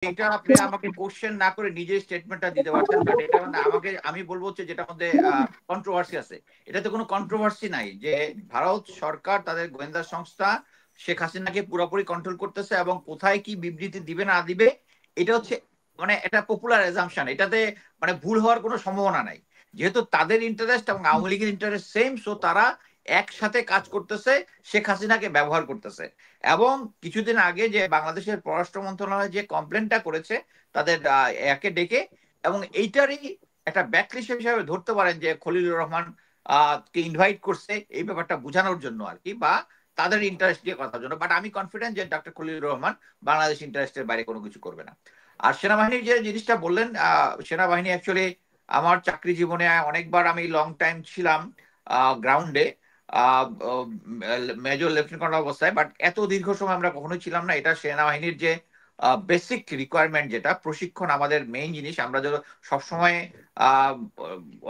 এটা আপনি আমাকে কোশ্চেন না করে নিজে স্টেটমেন্টটা দিতে পারছেন, বাট এটা মানে আমাকে আমি বলবো হচ্ছে যেটা মধ্যে কন্ট্রোভার্সি আছে, এটাতে কোনো কন্ট্রোভার্সি নাই যে ভারত সরকার তাদের গোয়েন্দা সংস্থা শেখ হাসিনাকে পুরোপুরি কন্ট্রোল করতেছে এবং কোথায় কি বিবৃতি দিবে না দিবে এটা হচ্ছে মানে এটা পপুলার এজাম্পশন, এটাতে মানে ভুল হওয়ার কোনো সম্ভাবনা নাই। যেহেতু তাদের ইন্টারেস্ট এবং আওয়ামী লীগের ইন্টারেস্ট সেম, সো তারা একসাথে কাজ করতেছে, শেখ হাসিনাকে ব্যবহার করতেছে। এবং কিছুদিন আগে যে বাংলাদেশের পররাষ্ট্র মন্ত্রণালয় যে কমপ্লেনটা করেছে তাদের একে ডেকে, এবং এইটারই একটা ব্যাকলিশ হিসাবে ধরতে পারেন যে খলিলুর রহমান কে ইনভাইট করছে এই ব্যাপারটা বোঝানোর জন্য আর কি, বা তাদের ইন্টারেস্ট নিয়ে কথার জন্য। বাট আমি কনফিডেন্ট যে ডক্টর খলিলুর রহমান বাংলাদেশ ইন্টারেস্টের বাইরে কোনো কিছু করবে না। আর সেনাবাহিনীর যে জিনিসটা বললেন, সেনাবাহিনী অ্যাকচুয়ালি আমার চাকরি জীবনে অনেকবার আমি লং টাইম ছিলাম গ্রাউন্ডে, মেজর লেফটেন্যান্ট অবস্থায়, বাট এত দীর্ঘ সময় আমরা কখনোই ছিলাম না। এটা সেনাবাহিনীর যে বেসিক রিকোয়ারমেন্ট, যেটা প্রশিক্ষণ আমাদের মেইন জিনিস। আমরা যখন সবসময় আহ,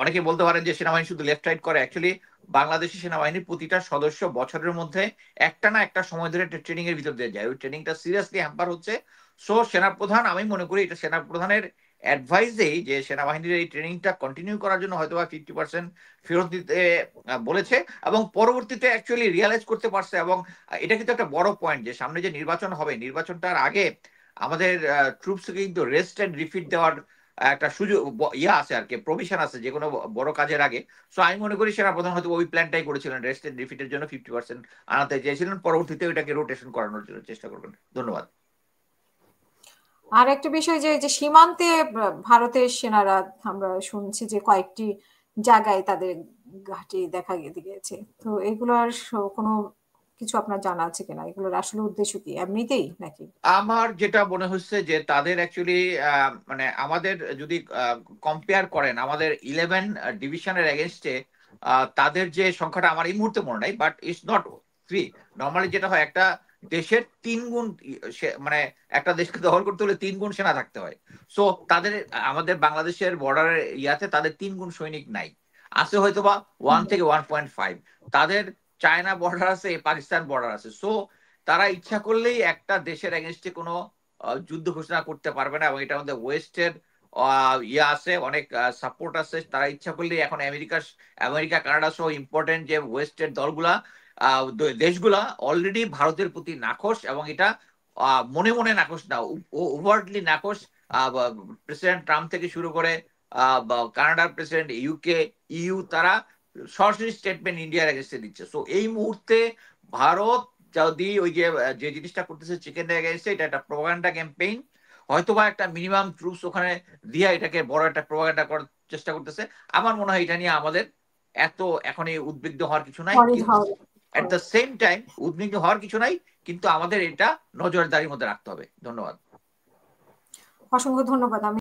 অনেকে বলতে পারেন যে সেনাবাহিনী শুধু লেফট রাইট করে, অ্যাকচুয়ালি বাংলাদেশি সেনাবাহিনীর প্রতিটা সদস্য বছরের মধ্যে একটা না একটা সময় ধরে ট্রেনিং এর ভিতর দিয়ে যায়, ওই ট্রেনিংটা সিরিয়াসলি হ্যাম্পার হচ্ছে। সো সেনাপ্রধান, আমি মনে করি এটা সেনাপ্রধানের অ্যাডভাইসেই যে সেনাবাহিনীর এই ট্রেনিংটা কন্টিনিউ করার জন্য হয়তো বা 50% ফেরত দিতে বলেছে, এবং পরবর্তীতে অ্যাকচুয়ালি রিয়ালাইজ করতে পারছে। এবং এটা কিন্তু একটা বড় পয়েন্ট যে সামনে যে নির্বাচন হবে, নির্বাচনটার আগে আমাদের ট্রুপসকে কিন্তু রেস্ট এন্ড রিফিট দেওয়ার একটা সুযোগ ইয়া আছে আর কি, প্রভিশন আছে যে কোনো বড় কাজের আগে। সো আমি মনে করি সেনাপ্রধান হয়তো ওই প্ল্যানটাই করেছিলেন, রেস্ট এন্ড রিফিটের জন্য 50% আনাতে চেয়েছিলেন, পরবর্তীতে ওইটাকে রোটেশন করানোর জন্য চেষ্টা করবেন। ধন্যবাদ। আর একটা বিষয় যে যে সীমান্তে ভারতের সেনারা আমরা শুনছি যে কয়েকটি জায়গায় তাদের ঘাঁটি দেখা গিয়েছে, তো এগুলোর কোনো কিছু আপনার জানা আছে কিনা, এগুলোর আসলে উদ্দেশ্য কি এমনিতেই নাকি? আমার যেটা মনে হচ্ছে যে তাদের অ্যাকচুয়ালি মানে আমাদের যদি কম্পেয়ার করেন আমাদের 11 ডিভিশনের এগেনস্টে তাদের যে সংখ্যাটা আমার এই মুহূর্তে মনে নাই, বাট ইটস নট 3। নর্মালি যেটা হয় একটা দেশের 3 গুণ মানে একটা দেশকে দখল করতে হলে 3 গুণ সেনা থাকতে হয়। সো তাদের আমাদের বাংলাদেশের বর্ডারের ইয়াতে তাদের 3 গুণ সৈনিক নাই, আছে হয়তো বা 1 থেকে 1.5। তাদের চায়না বর্ডার আছে, পাকিস্তান বর্ডার আছে। সো তারা ইচ্ছা করলেই একটা দেশের এগেনস্টে কোনো যুদ্ধ ঘোষণা করতে পারবে না, এবং এটা আমাদের ওয়েস্টের ইয়ে আছে, অনেক সাপোর্ট আছে। তারা ইচ্ছা করলেই এখন আমেরিকা কানাডা সহ ইম্পর্টেন্ট যে ওয়েস্টের দলগুলা দেশগুলা অলরেডি ভারতের প্রতি নাখোশ, এবং এটা মনে মনে নাখোশ না, ওভারটলি নাখোশ। প্রেসিডেন্ট ট্রাম্প থেকে শুরু করে কানাডার প্রেসিডেন্ট, ইউকে, ইউ, তারা সরাসরি স্টেটমেন্ট ইন্ডিয়ার এগেনস্টে দিচ্ছে। সো এই মুহূর্তে ভারত যদি ওই যে যে জিনিসটা করতেছে চিকেন এগেনস্টে, এটা একটা প্রোপাগান্ডা ক্যাম্পেইন, হয়তোবা একটা মিনিমাম ট্রুপস ওখানে দিয়ে এটাকে বড় একটা প্রোপাগান্ডা করার চেষ্টা করতেছে। আমার মনে হয় এটা নিয়ে আমাদের এত এখনই উদ্বিগ্ন হওয়ার কিছু নাই, ওয়ারিড কিন্তু হওয়ার এট দ্য সেম টাইম উদ্বিগ্ন হওয়ার কিছু নাই, কিন্তু আমাদের এটা নজরদারির মধ্যে রাখতে হবে। ধন্যবাদ। অসংখ্য ধন্যবাদ। আমি